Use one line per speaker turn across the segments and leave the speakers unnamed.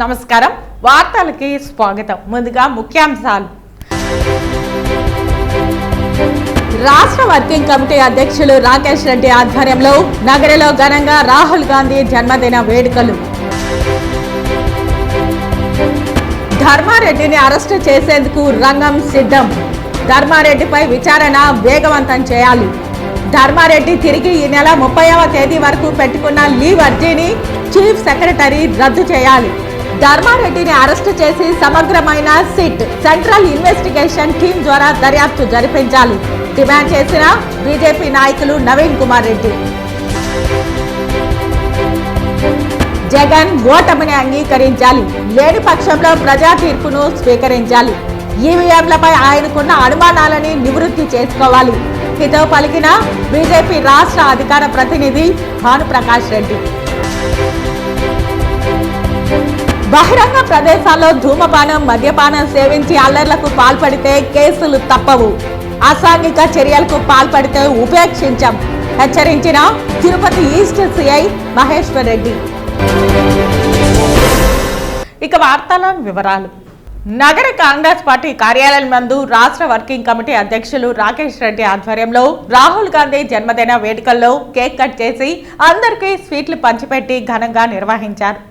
నమస్కారం వార్తలకి స్వాగతం. ముందుగా ముఖ్యాంశాలు. రాష్ట్ర వర్కింగ్ కమిటీ అధ్యక్షులు రాకేష్ రెడ్డి ఆధ్వర్యంలో నగరంలో ఘనంగా రాహుల్ గాంధీ జన్మదిన వేడుకలు. ధర్మారెడ్డిని అరెస్టు చేసేందుకు రంగం సిద్ధం. ధర్మారెడ్డిపై విచారణ వేగవంతం చేయాలి. ధర్మారెడ్డి తిరిగి ఈ నెల 30వ తేదీ వరకు పెట్టుకున్న లీవ్ అర్జీని చీఫ్ సెక్రటరీ రద్దు చేయాలి. ధర్మారెడ్డిని అరెస్టు చేసి సమగ్రమైన సిట్ సెంట్రల్ ఇన్వెస్టిగేషన్ టీం ద్వారా దర్యాప్తు జరిపించాలి డిమాండ్ చేసిన బీజేపీ నాయకులు నవీన్ కుమార్ రెడ్డి. జగన్ ఓటమిని అంగీకరించాలి, లేని పక్షంలో ప్రజా తీర్పును స్వీకరించాలి. ఈవీఎంలపై ఆయనకున్న అనుమానాలని నివృత్తి చేసుకోవాలి. హితవు పలికిన బీజేపీ రాష్ట్ర అధికార ప్రతినిధి భానుప్రకాష్ రెడ్డి. బహిరంగ ప్రదేశాల్లో ధూమపానం మద్యపానం సేవించి అల్లర్లకు పాల్పడితే కేసులు తప్పవు. అసాంఘిక చర్యలకు పాల్పడితే ఉపేక్షించాం హెచ్చరించిన తిరుపతి ఈస్ట్ సిఐ మహేశ్వర్ రెడ్డి. ఇక వార్తల వివరాలు. నగర కాంగ్రెస్ పార్టీ కార్యాలయం నందు రాష్ట్ర వర్కింగ్ కమిటీ అధ్యక్షులు రాకేష్ రెడ్డి ఆధ్వర్యంలో రాహుల్ గాంధీ జన్మదిన వేడుకల్లో కేక్ కట్ చేసి అందరికీ స్వీట్లు పంచిపెట్టి ఘనంగా నిర్వహించారు.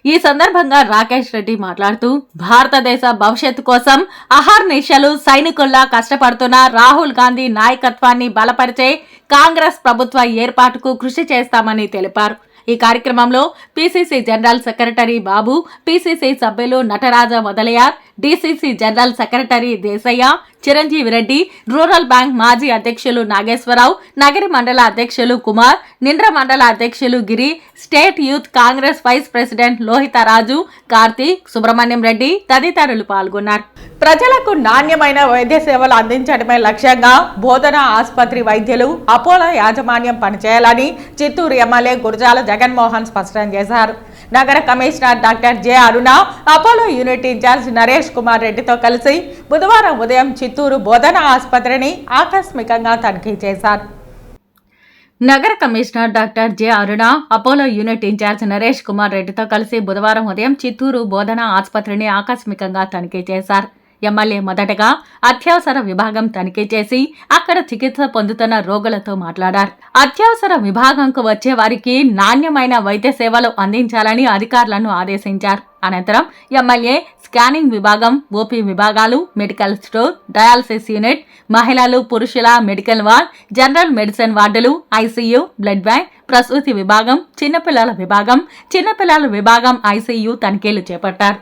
ఈ సందర్భంగా రాకేష్ రెడ్డి మాట్లాడుతూ భారతదేశ భవిష్యత్తు కోసం అహర్నిశలు సైనికుల్లా కష్టపడుతున్న రాహుల్ గాంధీ నాయకత్వాన్ని బలపరిచే కాంగ్రెస్ ప్రభుత్వ ఏర్పాటుకు కృషి చేస్తామని తెలిపారు. ఈ కార్యక్రమంలో పీసీసీ జనరల్ సెక్రటరీ బాబు, పీసీసీ సభ్యులు Nataraja Mudaliar, DCC general secretary Desaiah, Chiranjeevi Reddy, rural bank మాజీ అధ్యక్షులు నాగేశ్వరరావు, నగరి మండల అధ్యక్షులు కుమార్, నిండ్ర మండల అధ్యక్షులు Giri, state youth Congress vice president Lohitaraju, Karthik, Subrahmanyam Reddy తదితరులు పాల్గొన్నారు. ప్రజలకు నాణ్యమైన వైద్య సేవలు అందించడమే లక్ష్యంగా బోధన ఆసుపత్రి వైద్యులు అపోలో యాజమాన్యం పనిచేయాలని చిత్తూరు ఎమ్మెల్యే గురజాల జగన్మోహన్ స్పష్టం చేశారు. నగర commissioner doctor J Aruna, Apollo unit incharge Naresh Kumar రెడ్డితో కలిసి బుధవారం ఉదయం చిత్తూరు బోధన ఆసుపత్రిని ఆకస్మికంగా తనిఖీ చేశారు. నగర commissioner doctor J Aruna, Apollo unit incharge Naresh Kumar రెడ్డితో కలిసి బుధవారం ఉదయం చిత్తూరు బోధన ఆసుపత్రిని ఆకస్మికంగా తనిఖీ చేశారు. ఎమ్మెల్యే మొదటగా అత్యవసర విభాగం తనిఖీ చేసి అక్కడ చికిత్స పొందుతున్న రోగులతో మాట్లాడారు. అత్యవసర విభాగంకు వచ్చే వారికి నాణ్యమైన వైద్య సేవలు అందించాలని అధికారులను ఆదేశించారు. అనంతరం ఎమ్మెల్యే స్కానింగ్ విభాగం, ఓపీ విభాగాలు, మెడికల్ స్టోర్, డయాలసిస్ యూనిట్, మహిళలు పురుషుల మెడికల్ వార్డ్, జనరల్ మెడిసిన్ వార్డులు, ఐసీయూ, బ్లడ్ బ్యాంక్, ప్రసూతి విభాగం, చిన్నపిల్లల విభాగం ఐసీయూ తనిఖీలు చేపట్టారు.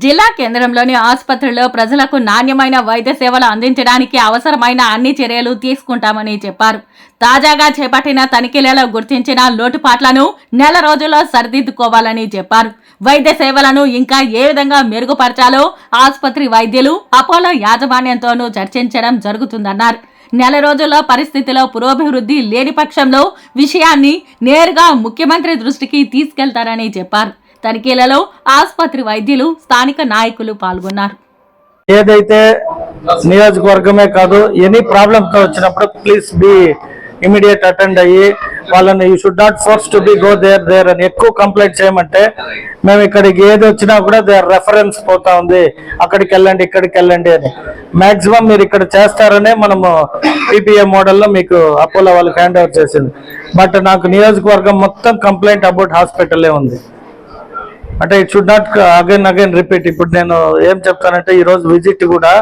జిల్లా కేంద్రంలోని ఆసుపత్రిలో ప్రజలకు నాణ్యమైన వైద్య సేవలు అందించడానికి అవసరమైన అన్ని చర్యలు తీసుకుంటామని చెప్పారు. తాజాగా చేపట్టిన తనిఖీలలో గుర్తించిన లోటుపాట్లను నెల రోజుల్లో సరిదిద్దుకోవాలని చెప్పారు. వైద్య సేవలను ఇంకా ఏ విధంగా మెరుగుపరచాలో ఆసుపత్రి వైద్యులు, అపోలో యాజమాన్యంతోనూ చర్చించడం జరుగుతుందన్నారు. నెల రోజుల్లో పరిస్థితిలో పురోభివృద్ధి లేని పక్షంలో విషయాన్ని నేరుగా ముఖ్యమంత్రి దృష్టికి తీసుకెళ్తారని చెప్పారు. తనిఖీలలో ఆసుపత్రి వైద్యులు, స్థానిక నాయకులు పాల్గొన్నారు.
ఏదైతే నియోజకవర్గమే కాదు ఎనీ ప్రాబ్లమ్ తో వచ్చినప్పుడు ప్లీజ్ బి ఇమీడియట్ అటెండ్ అయ్యి వాళ్ళని you should not force to be go there అని ఎక్కువ కంప్లైంట్ చేయమంటే మేము ఇక్కడికి ఏది వచ్చినా కూడా దేర్ రెఫరెన్స్ పోతా ఉంది, అక్కడికి వెళ్ళండి ఇక్కడికి వెళ్ళండి అని. మాక్సిమం మీరు ఇక్కడ చేస్తారనే మనము పీపీఏ మోడల్లో మీకు అపోలో వాళ్ళకి హ్యాండ్ ఓవర్ చేసింది. బట్ నాకు నియోజకవర్గం మొత్తం కంప్లైంట్ అబౌట్ హాస్పిటలే ఉంది. అంటే it should not again repeat. ఇప్పుడు నేను ఏం చెప్తానంటే ఈరోజు విజిట్ కూడా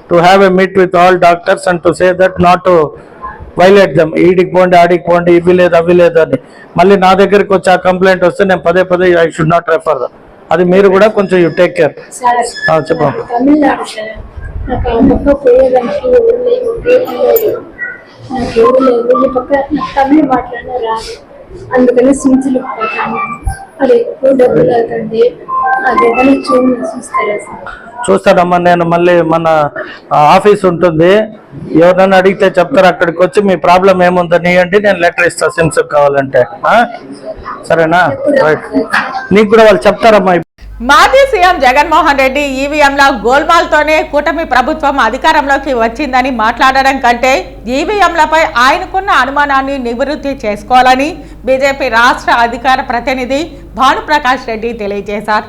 to have a meet with all doctors and to say that not to violate them. ఈడికి పోండి ఆడికి పోండి, ఇవి లేదు అవి లేదు అని మళ్ళీ నా దగ్గరికి వచ్చి ఆ కంప్లైంట్ వస్తే నేను పదే ఐ షుడ్ నాట్ రెఫర్. అది మీరు కూడా కొంచెం యూ టేక్ కేర్. చెప్పండి.
అందుకని సించులు అది డబ్బులు అవుతుంది. అది
చూస్తానమ్మా, నేను మళ్ళీ మన ఆఫీస్ ఉంటుంది, ఎవరైనా అడిగితే చెప్తారు, అక్కడికి వచ్చి మీ ప్రాబ్లం ఏముందని అంటే నేను లెటర్ ఇస్తా సిమ్స్ కావాలంటే. సరేనా? రైట్. నీకు కూడా వాళ్ళు చెప్తారమ్మా.
మాజీ సీఎం జగన్మోహన్ రెడ్డి ఈవీఎంల గోల్మాల్తోనే కూటమి ప్రభుత్వం అధికారంలోకి వచ్చిందని మాట్లాడడం కంటే ఈవీఎంలపై ఆయనకున్న అనుమానాన్ని నివృత్తి చేసుకోవాలని బీజేపీ రాష్ట్ర అధికార ప్రతినిధి భానుప్రకాష్ రెడ్డి తెలియజేశారు.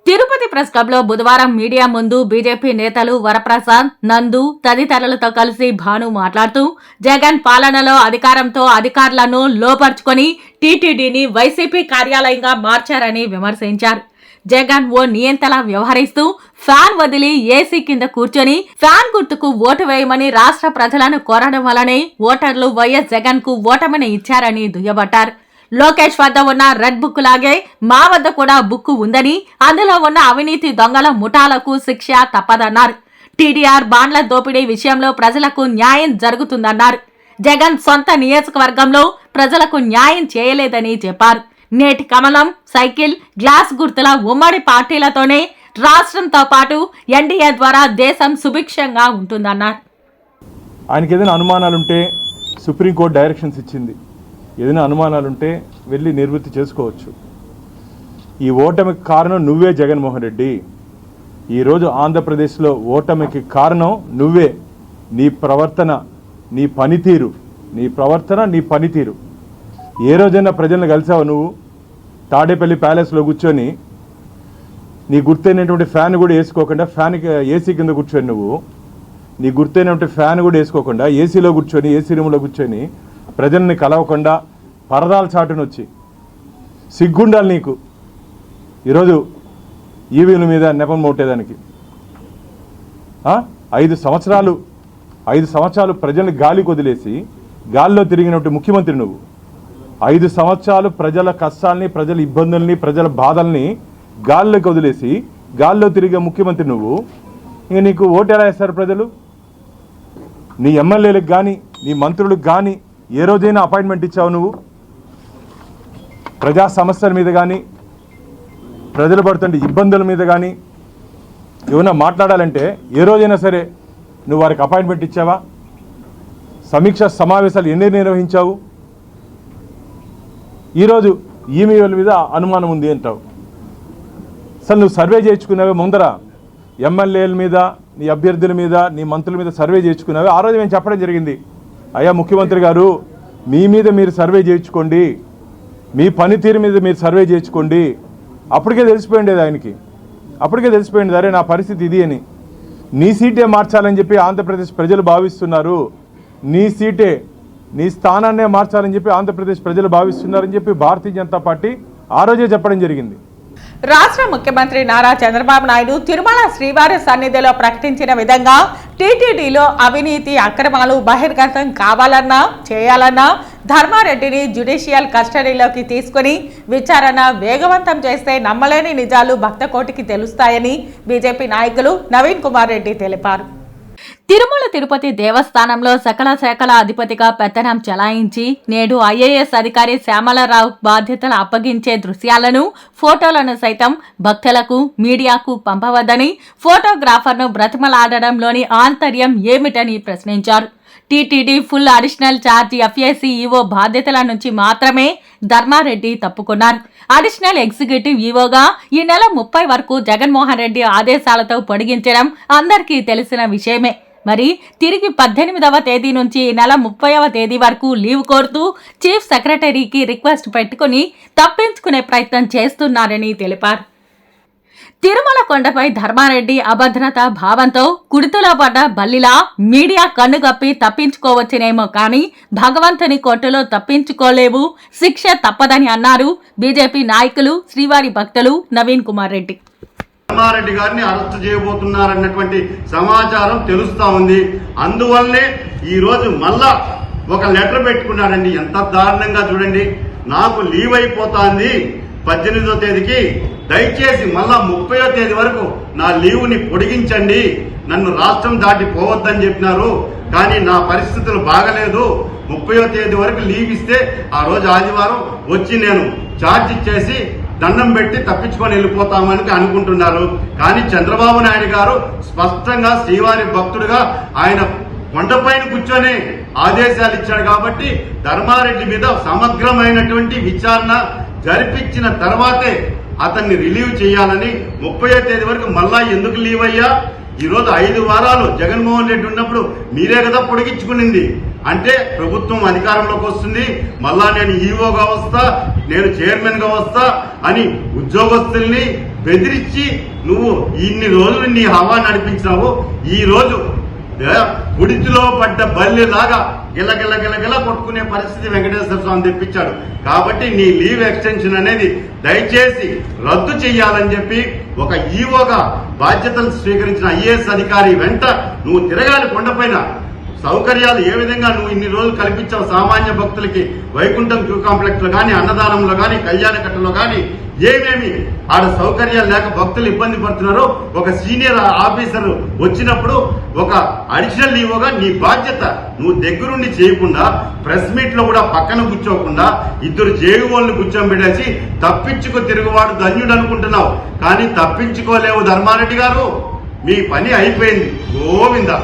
తిరుపతి ప్రెస్ క్లబ్ లో బుధవారం మీడియా ముందు బీజేపీ నేతలు వరప్రసాద్, నందు తదితరులతో కలిసి భాను మాట్లాడుతూ జగన్ పాలనలో అధికారంతో అధికారులను లోపర్చుకొని టీటీడీని వైసీపీ కార్యాలయంగా మార్చారని విమర్శించారు. జగన్ ఓ నియంతలా వ్యవహరిస్తూ ఫ్యాన్ వదిలి ఏసీ కింద కూర్చొని ఫ్యాన్ గుర్తుకు ఓటు వేయమని రాష్ట్ర ప్రజలను కోరడం వల్లనే ఓటర్లు వైఎస్ జగన్ కు ఓటమిని ఇచ్చారని దుయ్యబట్టారు. లోకేష్ వద్ద ఉన్న రెడ్ బుక్ లాగే మా వద్ద కూడా బుక్ ఉందని, అందులో ఉన్న అవినీతి దొంగల ముఠాలకు శిక్ష తప్పదన్నారు. టీడీఆర్ బాండ్ల దోపిడీ విషయంలో ప్రజలకు న్యాయం జరుగుతుందన్నారు. జగన్ సొంత నియోజకవర్గంలో ప్రజలకు న్యాయం చేయలేదని చెప్పారు. నేటి కమలం, సైకిల్, గ్లాస్ గుర్తుల ఉమ్మడి పార్టీలతోనే రాష్ట్రంతో పాటు ఎన్డీఏ ద్వారా దేశం సుభిక్షంగా ఉంటుందన్నారు.
ఆయనకి ఏదైనా అనుమానాలుంటే సుప్రీంకోర్టు డైరెక్షన్స్ ఇచ్చింది. ఏదైనా అనుమానాలుంటే వెళ్ళి నివృత్తి చేసుకోవచ్చు. ఈ ఓటమికి కారణం నువ్వే జగన్మోహన్ రెడ్డి. ఈరోజు ఆంధ్రప్రదేశ్లో ఓటమికి కారణం నువ్వే. నీ ప్రవర్తన, నీ పనితీరు, నీ పనితీరు. ఏ రోజైనా ప్రజలను కలిసావు నువ్వు? తాడేపల్లి ప్యాలెస్లో కూర్చొని నీ గుర్తైనటువంటి ఫ్యాన్ కూడా వేసుకోకుండా ఏసీ కింద కూర్చొని నువ్వు నీ గుర్తైనటువంటి ఫ్యాన్ కూడా వేసుకోకుండా ఏసీలో కూర్చొని, ఏసీ రూమ్లో కూర్చొని ప్రజల్ని కలవకుండా పరదాల చాటును వచ్చి సిగ్గుండాలి నీకు. ఈరోజు ఈవీల మీద నెపం మోటేదానికి 5 సంవత్సరాలు ప్రజల్ని గాలికి వదిలేసి గాల్లో తిరిగినట్టు ముఖ్యమంత్రి నువ్వు. 5 సంవత్సరాలు ప్రజల కష్టాలని, ప్రజల ఇబ్బందుల్ని, ప్రజల బాధల్ని గాల్లోకి వదిలేసి గాల్లో తిరిగే ముఖ్యమంత్రి నువ్వు. ఇంక నీకు ఓటు ఎలా వేస్తారు ప్రజలు? నీ ఎమ్మెల్యేలకు కానీ, నీ మంత్రులకు కానీ ఏ రోజైనా అపాయింట్మెంట్ ఇచ్చావు నువ్వు? ప్రజా సమస్యల మీద కానీ, ప్రజలు పడుతుంటే ఇబ్బందుల మీద కానీ ఏమైనా మాట్లాడాలంటే ఏ రోజైనా సరే నువ్వు వారికి అపాయింట్మెంట్ ఇచ్చావా? సమీక్ష సమావేశాలు ఎన్ని నిర్వహించావు? ఈరోజు ఈమెయిల్ మీద అనుమానం ఉంది అంటావు. అసలు నువ్వు సర్వే చేయించుకున్నావే ముందర? ఎమ్మెల్యేల మీద, నీ అభ్యర్థుల మీద, నీ మంత్రుల మీద సర్వే చేయించుకున్నావే? ఆ రోజు మేము చెప్పడం జరిగింది, అయ్యా ముఖ్యమంత్రి గారు మీ మీద మీరు సర్వే చేయించుకోండి, మీ పనితీరు మీద మీరు సర్వే చేయించుకోండి. అప్పటికే తెలిసిపోయింది ఆయనకి, అప్పటికే తెలిసిపోయింది అరే నా పరిస్థితి ఇది అని. నీ సీటే మార్చాలని చెప్పి ఆంధ్రప్రదేశ్ ప్రజలు భావిస్తున్నారు. నీ సీటే, నీ స్థానాన్నే మార్చాలని చెప్పి ఆంధ్రప్రదేశ్ ప్రజలు భావిస్తున్నారని చెప్పి భారతీయ జనతా పార్టీ ఆ రోజే చెప్పడం జరిగింది.
రాష్ట్ర ముఖ్యమంత్రి నారా చంద్రబాబు నాయుడు తిరుమల శ్రీవారి సన్నిధిలో ప్రకటించిన విధంగా టీటీడీలో అవినీతి అక్రమాలు బహిర్గతం కావాలన్నా చేయాలన్నా ధర్మారెడ్డిని జ్యుడిషియల్ కస్టడీలోకి తీసుకుని విచారణ వేగవంతం చేస్తే నమ్మలేని నిజాలు భక్తకోటికి తెలుస్తాయని బీజేపీ నాయకులు నవీన్ కుమార్ రెడ్డి తెలిపారు. తిరుమల తిరుపతి దేవస్థానంలో సకల శాఖల అధిపతిగా పెత్తనం చెలాయించి నేడు ఐఏఎస్ అధికారి శ్యామలరావు బాధ్యతలు అప్పగించే దృశ్యాలను, ఫోటోలను సైతం భక్తులకు, మీడియాకు పంపవద్దని ఫోటోగ్రాఫర్ను బ్రతిమలాడడంలోని ఆంతర్యం ఏమిటని ప్రశ్నించారు. TTD full additional charge FAC EO బాధ్యతల నుంచి మాత్రమే ధర్మారెడ్డి తప్పుకున్నారు. అడిషనల్ ఎగ్జిక్యూటివ్ ఈవోగా ఈ నెల 30 వరకు జగన్మోహన్ రెడ్డి ఆదేశాలతో పొడిగించడం అందరికీ తెలిసిన విషయమే. మరి తిరిగి 18వ తేదీ నుంచి ఈ నెల 30వ తేదీ వరకు లీవ్ కోరుతూ చీఫ్ సెక్రటరీకి రిక్వెస్ట్ పెట్టుకుని తప్పించుకునే ప్రయత్నం చేస్తున్నారని తెలిపారు. తిరుమల కొండపై ధర్మారెడ్డి అభద్రతా భావంతో కుడితలో పడ్డ బల్లిలా మీడియా కన్నుగప్పి తప్పించుకోవచ్చునేమో కానీ భగవంతుని కోర్టులో తప్పించుకోలేవు, శిక్ష తప్పదని అన్నారు బీజేపీ నాయకులు, శ్రీవారి భక్తులు నవీన్ కుమార్ రెడ్డి.
ధర్మారెడ్డి గారిని అరెస్ట్ చేయబోతున్నారన్నటువంటి సమాచారం తెలుస్తా ఉంది. అందువల్లే ఈ రోజు మళ్ళా ఒక లెటర్ పెట్టుకున్నాడండి. ఎంత దారుణంగా చూడండి. నాకు లీవ్ అయిపోతాంది 18వ తేదీకి, దయచేసి మళ్ళా 30వ తేదీ వరకు నా లీవ్ ని పొడిగించండి, నన్ను రాష్ట్రం దాటి పోవద్దని చెప్పినారు. కానీ నా పరిస్థితులు బాగలేదు, 30వ తేదీ వరకు లీవ్ ఇస్తే ఆ రోజు ఆదివారం వచ్చి నేను ఛార్జ్ ఇచ్చేసి దండం పెట్టి తప్పించుకొని వెళ్ళిపోతామని అనుకుంటున్నారు. కానీ చంద్రబాబు నాయుడు గారు స్పష్టంగా శ్రీవారి భక్తుడుగా ఆయన కొండపైన కూర్చొని ఆదేశాలు ఇచ్చాడు. కాబట్టి ధర్మారెడ్డి మీద సమగ్రమైనటువంటి విచారణ జరిపించిన తర్వాతే అతన్ని రిలీవ్ చేయాలని. 30వ తేదీ వరకు మళ్ళా ఎందుకు లీవ్ అయ్యా? ఈరోజు 5 వారాలు జగన్మోహన్ రెడ్డి ఉన్నప్పుడు మీరే కదా పొడిగించుకునింది. అంటే ప్రభుత్వం అధికారంలోకి వస్తుంది, మళ్ళా నేను ఈఓగా వస్తా, నేను చైర్మన్ గా వస్తా అని ఉద్యోగస్తుల్ని బెదిరించి నువ్వు ఇన్ని రోజులు నీ హవా నడిపించినావు. ఈ రోజు ఉడితిలో పడ్డ బల్లిలాగా గిలగిల గిలగిల కొట్టుకునే పరిస్థితి వెంకటేశ్వర స్వామి తెప్పించాడు. కాబట్టి నీ లీవ్ ఎక్స్టెన్షన్ అనేది దయచేసి రద్దు చేయాలని చెప్పి ఒక ఈవోగా బాధ్యతలు స్వీకరించిన ఐఏఎస్ అధికారి వెంట నువ్వు తిరగాలి. కొండపైన సౌకర్యాలు ఏ విధంగా నువ్వు ఇన్ని రోజులు కల్పించావు సామాన్య భక్తులకి, వైకుంఠం క్యూ కాంప్లెక్స్ లో కానీ, అన్నదానంలో కానీ, కళ్యాణకట్టలో కానీ ఏమేమి ఆడ సౌకర్యాలు లేక భక్తులు ఇబ్బంది పడుతున్నారో ఒక సీనియర్ ఆఫీసర్ వచ్చినప్పుడు ఒక అడిషనల్ ఈవోగా నీ బాధ్యత నువ్వు దగ్గరుండి చేయకుండా ప్రెస్ మీట్ లో కూడా పక్కన కూర్చోకుండా ఇద్దరు జేఈఓల్ని కూర్చోబెట్టేసి తప్పించుకు తిరుగువాడు ధన్యుడు అనుకుంటున్నావు. కానీ తప్పించుకోలేవు ధర్మారెడ్డి గారు, మీ పని అయిపోయింది. గోవిందా.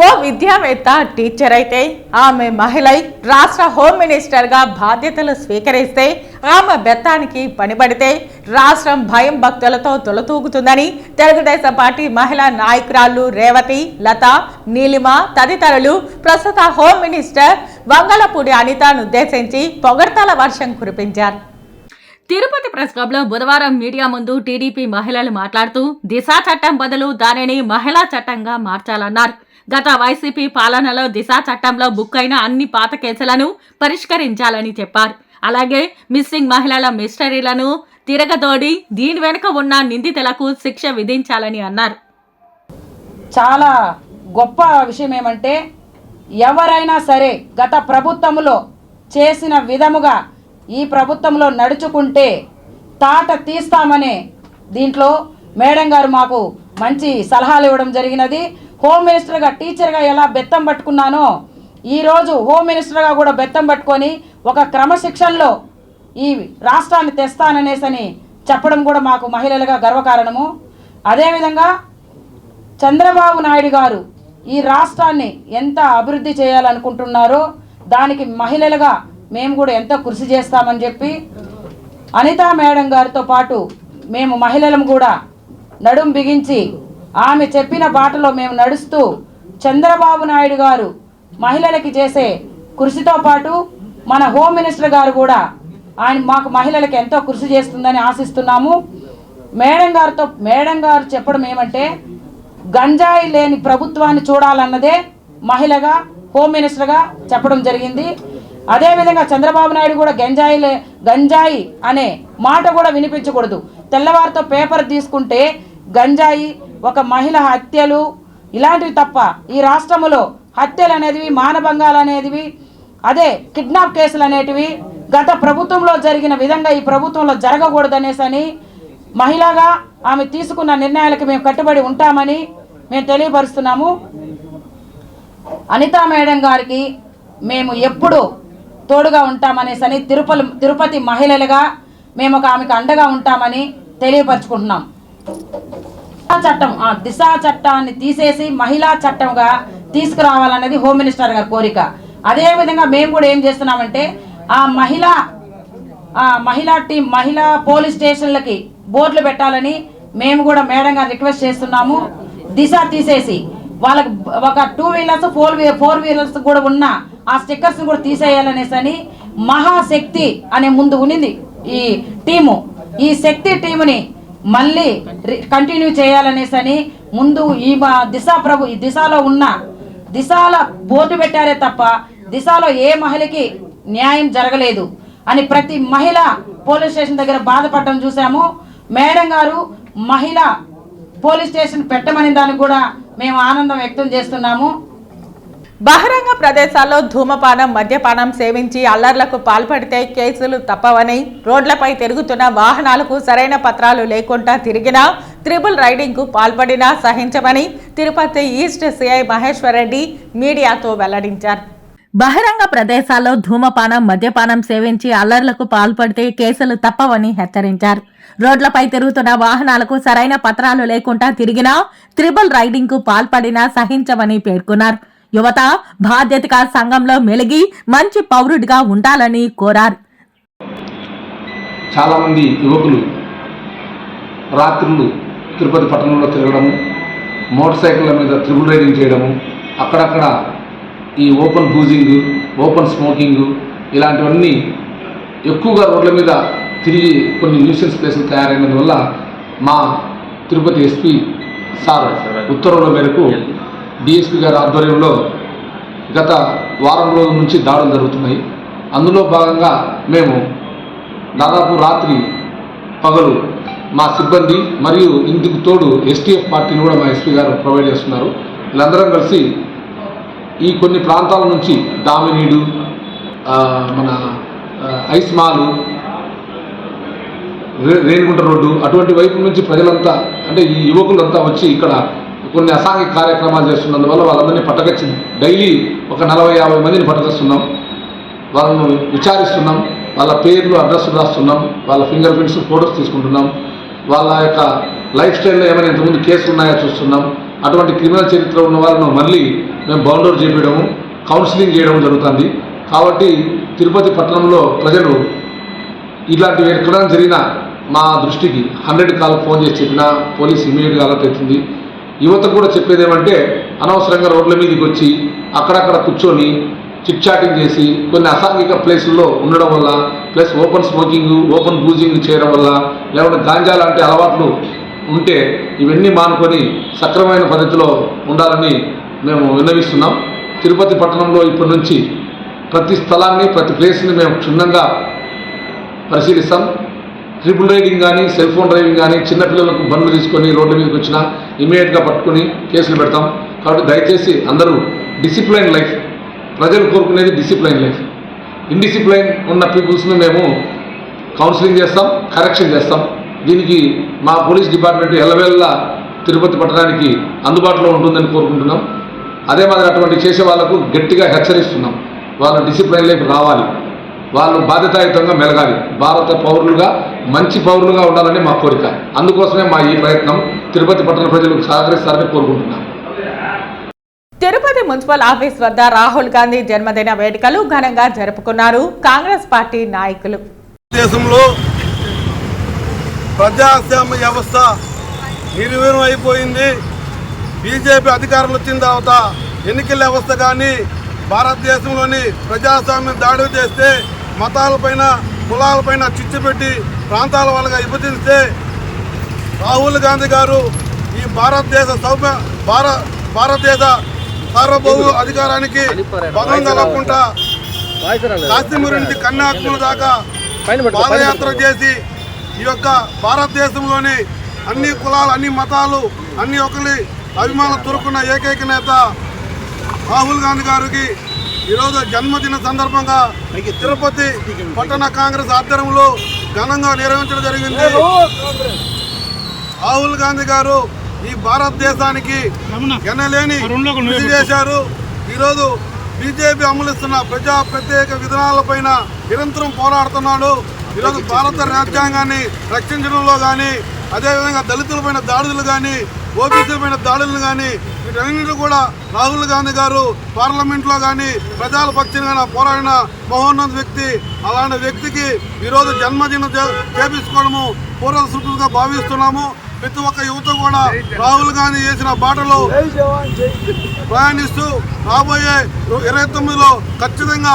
ఓ విద్యావేత్త టీచర్ అయితే ఆమె మహిళై రాష్ట్ర హోమ్ మినిస్టర్గా బాధ్యతలు స్వీకరిస్తే ఆమె బెత్తానికి పనిపడితే రాష్ట్రం భయం భక్తులతో తొలతూగుతుందని తెలుగుదేశం పార్టీ మహిళా నాయకురాళ్లు రేవతి, లత, నీలిమ తదితరులు ప్రస్తుత హోమ్ మినిస్టర్ వంగలపూడి అనితను ఉద్దేశించి పొగడ్తల వర్షం కురిపించారు. తిరుపతి ప్రెస్ క్లబ్ లో బుధవారం మీడియా ముందు టీడీపీ మహిళలు మాట్లాడుతూ దిశా చట్టం బదులు దానిని మహిళా చట్టంగా మార్చాలన్నారు. గత వైసీపీ పాలనలో దిశా చట్టంలో బుక్ అయిన అన్ని పాత కేసులను పరిష్కరించాలని చెప్పారు. అలాగే మిస్సింగ్ మహిళల మిస్టరీలను తిరగదోడి దీని వెనుక ఉన్న నిందితులకు శిక్ష విధించాలని అన్నారు.
చాలా గొప్ప విషయం ఏమంటే ఎవరైనా సరే గత ప్రభుత్వంలో చేసిన విధముగా ఈ ప్రభుత్వంలో నడుచుకుంటే తాట తీస్తామనే దీంట్లో మేడం గారు మాకు మంచి సలహాలు ఇవ్వడం జరిగినది. హోమ్ మినిస్టర్గా టీచర్గా ఎలా బెత్తం పట్టుకున్నానో ఈరోజు హోమ్ మినిస్టర్గా కూడా బెత్తం పట్టుకొని ఒక క్రమశిక్షణలో ఈ రాష్ట్రాన్ని తెస్తాననేసని చెప్పడం కూడా మాకు మహిళలుగా గర్వకారణము. అదేవిధంగా చంద్రబాబు నాయుడు గారు ఈ రాష్ట్రాన్ని ఎంత అభివృద్ధి చేయాలనుకుంటున్నారో దానికి మహిళలుగా మేము కూడా ఎంతో కృషి చేస్తామని చెప్పి అనితా మేడం గారితో పాటు మేము మహిళలం కూడా నడుం బిగించి ఆమె చెప్పిన బాటలో మేము నడుస్తూ చంద్రబాబు నాయుడు గారు మహిళలకి చేసే కృషితో పాటు మన హోమ్ మినిస్టర్ గారు కూడా మాకు మహిళలకు ఎంతో కృషి చేస్తుందని ఆశిస్తున్నాము. మేడం గారు చెప్పడం ఏమంటే గంజాయి లేని ప్రభుత్వాన్ని చూడాలన్నదే మహిళగా హోమ్ మినిస్టర్గా చెప్పడం జరిగింది. అదేవిధంగా చంద్రబాబు నాయుడు కూడా గంజాయి అనే మాట కూడా వినిపించకూడదు. తెల్లవారితో పేపర్ తీసుకుంటే గంజాయి, ఒక మహిళ హత్యలు ఇలాంటివి తప్ప ఈ రాష్ట్రంలో హత్యలు అనేటివి, మానభంగాలు అనేటివి, అదే కిడ్నాప్ కేసులు అనేటివి గత ప్రభుత్వంలో జరిగిన విధంగా ఈ ప్రభుత్వంలో జరగకూడదనేసని మహిళగా ఆమె తీసుకున్న నిర్ణయాలకు మేము కట్టుబడి ఉంటామని మేము తెలియపరుస్తున్నాము. అనితా మేడం గారికి మేము ఎప్పుడు తోడుగా ఉంటామనేసని తిరుపతి మహిళలుగా మేము ఆమెకు అండగా ఉంటామని తెలియపరుచుకుంటున్నాం. దిశా చట్టాన్ని తీసేసి మహిళా చట్టంగా తీసుకురావాలన్నది హోమ్ మినిస్టర్ గారి కోరిక. అదేవిధంగా మేము కూడా ఏం చేస్తున్నామంటే ఆ మహిళా పోలీస్ స్టేషన్లకి బోర్డులు పెట్టాలని మేము కూడా మేడం గారు రిక్వెస్ట్ చేస్తున్నాము. దిశ తీసేసి వాళ్ళకి ఒక 2 వీలర్స్ 4 వీలర్స్ కూడా ఉన్న ఆ స్టిక్కర్స్ కూడా తీసేయాలనేసని మహాశక్తి అనే ముందు ఉన్నింది ఈ టీము. ఈ శక్తి టీముని మళ్ళీ కంటిన్యూ చేయాలనేసని ముందు ఈ దిశలో ఉన్న దిశాల బోర్డు పెట్టారే తప్ప దిశలో ఏ మహిళకి న్యాయం జరగలేదు అని ప్రతి మహిళ పోలీస్ స్టేషన్ దగ్గర బాధపడడం చూసాము. మేడం గారు మహిళ పోలీస్ స్టేషన్ పెట్టమని దానికి కూడా మేము ఆనందం వ్యక్తం చేస్తున్నాము.
బహిరంగ ప్రదేశాల్లో ధూమపానం, మద్యపానం సేవించి అల్లర్లకు పాల్పడితే కేసులు తప్పవని, రోడ్లపై తిరుగుతున్న వాహనాలకు సరైన పత్రాలు లేకుండా తిరిగినా, త్రిబుల్ రైడింగ్ కు పాల్పడినా సహించమని తిరుపతి ఈస్ట్ సిఐ మహేశ్వర్ రెడ్డి మీడియాతో వెల్లడించారు. బహిరంగ ప్రదేశాల్లో ధూమపానం, మద్యపానం సేవించి అల్లర్లకు పాల్పడితే కేసులు తప్పవని హెచ్చరించారు. రోడ్లపై తిరుగుతున్న వాహనాలకు సరైన పత్రాలు లేకుండా తిరిగినా, త్రిబుల్ రైడింగ్ కు పాల్పడినా సహించమని పేర్కొన్నారు. యువత బాధ్యతగా సంఘంలో మెలిగి మంచి పౌరుడిగా ఉండాలని కోరారు.
చాలామంది యువకులు రాత్రులు తిరుపతి పట్టణంలో తిరగడము, మోటార్ సైకిళ్ళ మీద త్రిబుల్ రైడింగ్ చేయడము, అక్కడక్కడ ఈ ఓపెన్ బూజింగ్, ఓపెన్ స్మోకింగ్ ఇలాంటివన్నీ ఎక్కువగా రోడ్ల మీద తిరిగి కొన్ని న్యూసెన్స్ ప్లేసులు తయారైనందువల్ల మా తిరుపతి ఎస్పీ సార్ ఉత్తర్వుల మేరకు డిఎస్పీ గారి ఆధ్వర్యంలో గత వారం రోజుల నుంచి దాడులు జరుగుతున్నాయి. అందులో భాగంగా మేము దాదాపు రాత్రి పగలు మా సిబ్బంది మరియు ఇందుకు తోడు ఎస్టీఎఫ్ పార్టీని కూడా మా ఎస్పీ గారు ప్రొవైడ్ చేస్తున్నారు. వీళ్ళందరం కలిసి ఈ కొన్ని ప్రాంతాల నుంచి దామినీడు, మన ఐస్ మాలు, రేణిగుంట రోడ్డు అటువంటి వైపు నుంచి ప్రజలంతా అంటే ఈ యువకులంతా వచ్చి ఇక్కడ కొన్ని అసాంఘిక కార్యక్రమాలు చేస్తున్నందువల్ల వాళ్ళందరినీ పట్టకొచ్చి డైలీ ఒక 40-50 మందిని పట్టకొస్తున్నాం. వాళ్ళను విచారిస్తున్నాం, వాళ్ళ పేర్లు అడ్రస్లు రాస్తున్నాం, వాళ్ళ ఫింగర్ ప్రింట్స్ ఫోటోస్ తీసుకుంటున్నాం, వాళ్ళ యొక్క లైఫ్ స్టైల్లో ఏమైనా ఇంతకుముందు కేసులు ఉన్నాయో చూస్తున్నాం. అటువంటి క్రిమినల్ చరిత్ర ఉన్న వాళ్ళను మళ్ళీ మేము బౌండర్ చేయడం, కౌన్సిలింగ్ చేయడం జరుగుతుంది. కాబట్టి తిరుపతి పట్టణంలో ప్రజలు ఇలాంటివి ఎక్కడైనా జరిగినా మా దృష్టికి 100 కాల్ ఫోన్ చేసి చెప్పినా పోలీస్ ఇమీడియట్గా అలర్ట్ అవుతుంది. యువత కూడా చెప్పేది ఏమంటే అనవసరంగా రోడ్ల మీదకి వచ్చి అక్కడక్కడ కూర్చొని చిట్ చాటింగ్ చేసి కొన్ని అసాంఘిక ప్లేసుల్లో ఉండడం వల్ల, plus open smoking, open boozing చేయడం వల్ల, లేకుంటే గాంజా లాంటి అలవాట్లు ఉంటే ఇవన్నీ మానుకొని సక్రమైన పద్ధతిలో ఉండాలని మేము విన్నవిస్తున్నాం. తిరుపతి పట్టణంలో ఇప్పటి నుంచి ప్రతి స్థలాన్ని, ప్రతి ప్లేస్ని మేము క్షుణ్ణంగా పరిశీలిస్తాం. ట్రిపుల్ రైడింగ్ కానీ, సెల్ ఫోన్ డ్రైవింగ్ కానీ, చిన్నపిల్లలకు బండ్లు తీసుకొని రోడ్ల మీదకి వచ్చినా ఇమీడియట్గా పట్టుకుని కేసులు పెడతాం. కాబట్టి దయచేసి అందరూ డిసిప్లైన్ లైఫ్, ప్రజలు కోరుకునేది డిసిప్లైన్ లైఫ్. ఇండిసిప్లైన్ ఉన్న పీపుల్స్ను మేము కౌన్సిలింగ్ చేస్తాం, కరెక్షన్ చేస్తాం. దీనికి మా పోలీస్ డిపార్ట్మెంట్ ఎల్లవేళలా తిరుపతి పట్టణానికి అందుబాటులో ఉంటుందని కోరుకుంటున్నాం. అదే మాదిరి అటువంటి చేసే వాళ్లకు గట్టిగా హెచ్చరిస్తున్నాం. వాళ్ళు డిసిప్లైన్ లైఫ్ రావాలి, వాళ్ళు బాధ్యతాయుతంగా మెలగాలి, భారత పౌరులుగా మంచి పౌరులుగా ఉండాలని మా కోరిక. అందుకోసమే మా ఈ ప్రయత్నం. తిరుపతి పట్టణ ప్రజలకు సహకరిస్తారని కోరుకుంటున్నాం.
తిరుపతి మున్సిపల్ ఆఫీస్ వద్ద రాహుల్ గాంధీ జన్మదిన వేడుకలు ఘనంగా జరుపుకున్నారు కాంగ్రెస్ పార్టీ నాయకులు.
దేశంలో ప్రజాస్వామ్య వ్యవస్థ నిర్వీర్యం అయిపోయింది. బీజేపీ అధికారంలో వచ్చిన తర్వాత ఎన్నికల వ్యవస్థ కానీ భారతదేశంలోని ప్రజాస్వామ్యం దాడులు చేస్తే, మతాలపైన కులాలపైన చిచ్చు పెట్టి ప్రాంతాల వాళ్ళగా విభజిస్తే రాహుల్ గాంధీ గారు ఈ భారతదేశ సార్వభౌమ అధికారానికి భంగం కలగకుండా కాశ్మీర్ నుంచి కన్యాకుమారి దాకా పాదయాత్ర చేసి ఈ యొక్క భారతదేశంలోని అన్ని కులాలు, అన్ని మతాలు, అన్ని ఒకరి అభిమానులు దొరుకున్న ఏకైక నేత రాహుల్ గాంధీ గారికి ఈరోజు జన్మదిన సందర్భంగా తిరుపతి పట్టణ కాంగ్రెస్ ఆధ్వర్యంలో ఘనంగా నిర్వహించడం జరిగింది. రాహుల్ గాంధీ గారు ఈ భారతదేశానికి ఎనలేని కృషి చేశారు. ఈరోజు బీజేపీ అమలుస్తున్న ప్రజా ప్రత్యేక విధానాలపైన నిరంతరం పోరాడుతున్నాడు. ఈరోజు భారత రాజ్యాంగాన్ని రక్షించడంలో కానీ, అదేవిధంగా దళితులపైన దాడులు కానీ, ఓబీసీలపైన దాడులను కానీ వీటన్నింటినీ కూడా రాహుల్ గాంధీ గారు పార్లమెంట్లో కానీ ప్రజల పక్షంగా పోరాడిన మహోన్నత వ్యక్తి. అలాంటి వ్యక్తికి ఈరోజు జన్మదినం చేపించుకోవడము పూర్వ శృతులుగా భావిస్తున్నాము. ప్రతి ఒక్క యువత కూడా రాహుల్ గాంధీ చేసిన బాటలో ప్రయాణిస్తూ రాబోయే 29లో ఖచ్చితంగా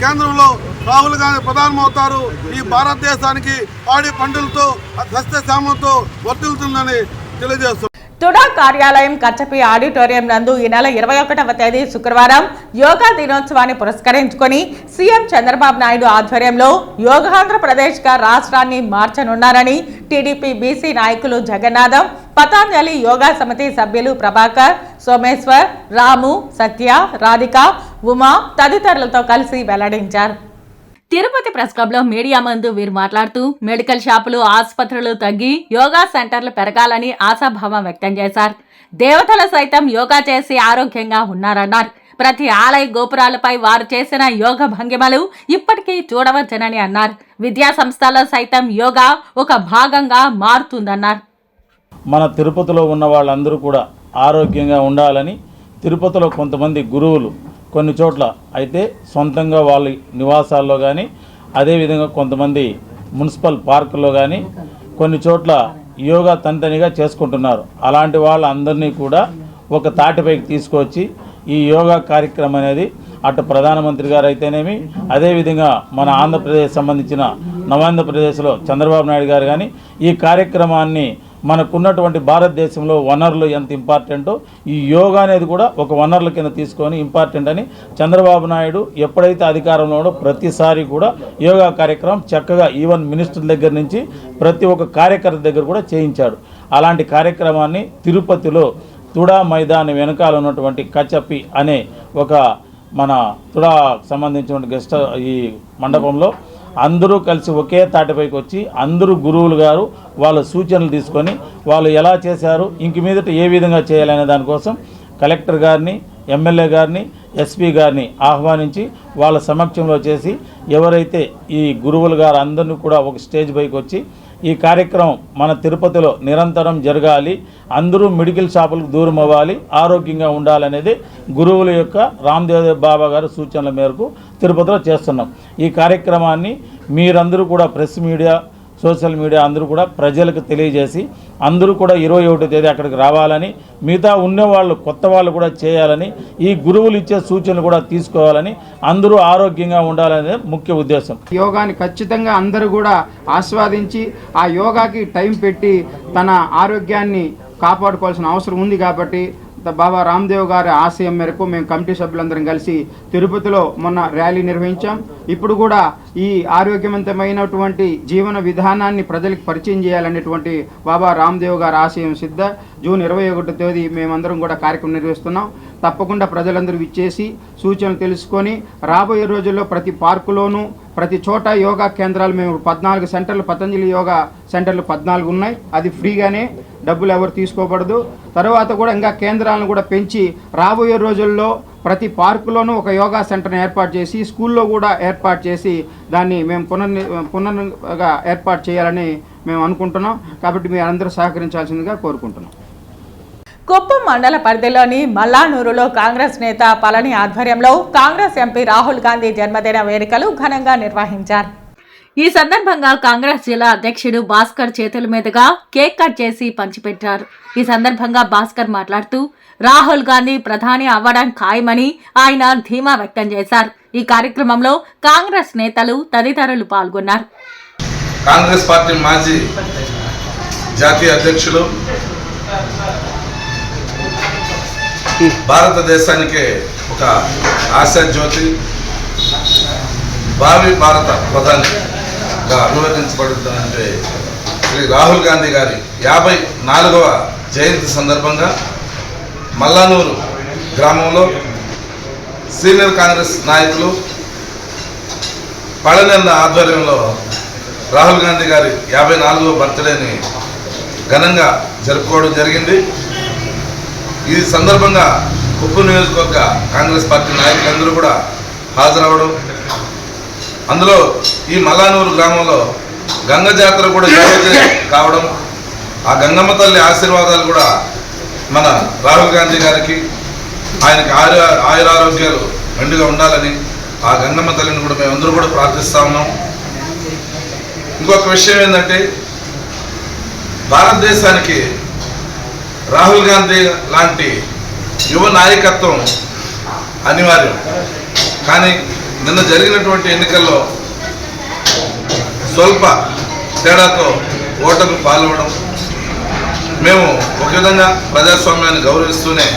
కేంద్రంలో రాహుల్ గాంధీ ప్రధానం అవుతారు. ఈ భారతదేశానికి పాడి పంటలతో సస్యశ్యామలతో వర్తిల్తుందని తెలియజేస్తున్నారు.
తుడా కార్యాలయం కచ్చపి ఆడిటోరియం నందు ఈ నెల 21వ తేదీ శుక్రవారం యోగా దినోత్సవాన్ని పురస్కరించుకొని సీఎం చంద్రబాబు నాయుడు ఆధ్వర్యంలో యోగాంధ్రప్రదేశ్గా రాష్ట్రాన్ని మార్చనున్నారని టీడీపీ బీసీ నాయకులు జగన్నాథం, పతాంజలి యోగా సమితి సభ్యులు ప్రభాకర్, సోమేశ్వర్, రాము, సత్య, రాధిక, ఉమా తదితరులతో కలిసి వెల్లడించారు. తిరుపతి ప్రెస్ క్లబ్ లో మీడియా ముందు వీరు మాట్లాడుతూ మెడికల్ షాపులు, ఆసుపత్రులు తగ్గి యోగా సెంటర్లు పెరగాలని ఆశాభావం వ్యక్తం చేశారు. దేవతలు సైతం యోగా చేసి ఆరోగ్యంగా ఉన్నారన్నారు. ప్రతి ఆలయ గోపురాలపై వారు చేసిన యోగ భంగిమలు ఇప్పటికీ చూడవచ్చునని అన్నారు. విద్యా సంస్థల్లో సైతం యోగా ఒక భాగంగా మారుతుందన్నారు.
మన తిరుపతిలో ఉన్న వాళ్ళందరూ కూడా ఆరోగ్యంగా ఉండాలని తిరుపతిలో కొంతమంది గురువులు కొన్ని చోట్ల అయితే సొంతంగా వాళ్ళ నివాసాల్లో కానీ, అదేవిధంగా కొంతమంది మున్సిపల్ పార్కుల్లో కానీ కొన్ని చోట్ల యోగా తంతనిగా చేసుకుంటున్నారు. అలాంటి వాళ్ళందరినీ కూడా ఒక తాటిపైకి తీసుకొచ్చి ఈ యోగా కార్యక్రమం అనేది అటు ప్రధానమంత్రి గారు అయితేనేమి, అదేవిధంగా మన ఆంధ్రప్రదేశ్ సంబంధించిన నవాంధ్రప్రదేశ్లో చంద్రబాబు నాయుడు గారు కానీ ఈ కార్యక్రమాన్ని మనకున్నటువంటి భారతదేశంలో వనరులు ఎంత ఇంపార్టెంటో ఈ యోగా అనేది కూడా ఒక వనరుల కింద తీసుకొని ఇంపార్టెంట్ అని చంద్రబాబు నాయుడు ఎప్పుడైతే అధికారంలో ఉండో ప్రతిసారి కూడా యోగా కార్యక్రమం చక్కగా ఈవెన్ మినిస్టర్ దగ్గర నుంచి ప్రతి ఒక్క కార్యకర్త దగ్గర కూడా చేయించాడు. అలాంటి కార్యక్రమాన్ని తిరుపతిలో తుడా మైదాన్ వెనకాల ఉన్నటువంటి కచపి అనే ఒక మన తుడా సంబంధించిన గెస్ట్ ఈ మండపంలో అందరూ కలిసి ఒకే తాటిపైకి వచ్చి అందరూ గురువులు గారు వాళ్ళ సూచనలు తీసుకొని వాళ్ళు ఎలా చేశారు ఇంక మీదట ఏ విధంగా చేయాలనే దానికోసం కలెక్టర్ గారిని, ఎమ్మెల్యే గారిని, ఎస్పీ గారిని ఆహ్వానించి వాళ్ళ సమక్షంలో చేసి ఎవరైతే ఈ గురువులు గారు అందరినీ కూడా ఒక స్టేజ్ పైకి వచ్చి ఈ కార్యక్రమం మన తిరుపతిలో నిరంతరం జరగాలి, అందరూ మెడికల్ షాపులకు దూరం అవ్వాలి, ఆరోగ్యంగా ఉండాలనేది గురువుల యొక్క రామ్దేవ్ బాబా గారి సూచనల మేరకు తిరుపతిలో చేస్తున్నాం. ఈ కార్యక్రమాన్ని మీరందరూ కూడా ప్రెస్ మీడియా, సోషల్ మీడియా అందరూ కూడా ప్రజలకు తెలియజేసి అందరూ కూడా 21వ తేదీ అక్కడికి రావాలని, మిగతా ఉన్నవాళ్ళు కొత్త వాళ్ళు కూడా చేయాలని, ఈ గురువులు ఇచ్చే సూచనలు కూడా తీసుకోవాలని, అందరూ ఆరోగ్యంగా ఉండాలనేది ముఖ్య ఉద్దేశం.
యోగాని ఖచ్చితంగా అందరూ కూడా ఆస్వాదించి ఆ యోగాకి టైం పెట్టి తన ఆరోగ్యాన్ని కాపాడుకోవాల్సిన అవసరం ఉంది. కాబట్టి బాబా రామ్దేవ్ గారి ఆశయం మేరకు మేము కమిటీ సభ్యులందరం కలిసి తిరుపతిలో మొన్న ర్యాలీ నిర్వహించాం. ఇప్పుడు కూడా ఈ ఆరోగ్యవంతమైనటువంటి జీవన విధానాన్ని ప్రజలకు పరిచయం చేయాలనేటువంటి బాబా రామ్దేవ్ గారి ఆశయం సిద్ధ. జూన్ 21వ తేదీ మేమందరం కూడా కార్యక్రమం నిర్వహిస్తున్నాం. తప్పకుండా ప్రజలందరూ విచ్చేసి సూచనలు తెలుసుకొని రాబోయే రోజుల్లో ప్రతి పార్కులోనూ ప్రతి చోట యోగా కేంద్రాలు మేము 14 సెంటర్లు, పతంజలి యోగా సెంటర్లు 14 ఉన్నాయి. అది ఫ్రీగానే, డబ్బులు ఎవరు తీసుకోకూడదు. తర్వాత కూడా ఇంకా కేంద్రాలను కూడా పెంచి రాబోయే రోజుల్లో ప్రతి పార్కులోనూ ఒక యోగా సెంటర్ని ఏర్పాటు చేసి స్కూల్లో కూడా ఏర్పాటు చేసి దాన్ని మేము పునరుగా ఏర్పాటు చేయాలని మేము అనుకుంటున్నాం. కాబట్టి మీరు అందరూ సహకరించాల్సిందిగా కోరుకుంటున్నాం.
కుప్పం మండల పరిధిలోని మల్లానూరులో కాంగ్రెస్ నేత పళని ఆధ్వర్యంలో కాంగ్రెస్ ఎంపీ రాహుల్ గాంధీ జన్మదిన వేడుకలు ఘనంగా నిర్వహించారు. ఈ సందర్భంగా కాంగ్రెస్ జిల్లా అధ్యక్షుడు భాస్కర్ చేతుల మీదుగా కేక్ కట్ చేసి పంచిపెట్టారు. ఈ సందర్భంగా భాస్కర్ మాట్లాడుతూ రాహుల్ గాంధీ ప్రధాని అవ్వడం ఖాయమని ఆయన ధీమా వ్యక్తం చేశారు. ఈ కార్యక్రమంలో కాంగ్రెస్ నేతలు తదితరులు పాల్గొన్నారు.
కాంగ్రెస్ పార్టీ మాజీ జాతీయ అధ్యక్షులు, భారతదేశానికి ఒక ఆశాజ్యోతి, భావి భారత ప్రధానిగా అభివర్ణించబడుతున్నటువంటి శ్రీ రాహుల్ గాంధీ గారి 54వ జయంతి సందర్భంగా మల్లానూరు గ్రామంలో సీనియర్ కాంగ్రెస్ నాయకులు పళని ఆధ్వర్యంలో రాహుల్ గాంధీ గారి 54వ బర్త్డేని ఘనంగా జరుపుకోవడం జరిగింది. ఈ సందర్భంగా కుప్పం నియోజకవర్గ కాంగ్రెస్ పార్టీ నాయకులందరూ కూడా హాజరవడం, అందులో ఈ మల్లానూరు గ్రామంలో గంగ జాతర కూడా కావడం, ఆ గంగమ్మ తల్లి ఆశీర్వాదాలు కూడా మన రాహుల్ గాంధీ గారికి, ఆయనకి ఆయురారోగ్యాలు మెండుగా ఉండాలని ఆ గంగమ్మ తల్లిని కూడా మేమందరూ కూడా ప్రార్థిస్తా ఉన్నాం. ఇంకొక విషయం ఏంటంటే, భారతదేశానికి రాహుల్ గాంధీ లాంటి యువ నాయకత్వం అనివార్యం. కానీ నిన్న జరిగినటువంటి ఎన్నికల్లో స్వల్ప తేడాతో ఓటమి పాల్గొనడం, మేము ఒక విధంగా ప్రజాస్వామ్యాన్ని గౌరవిస్తూనే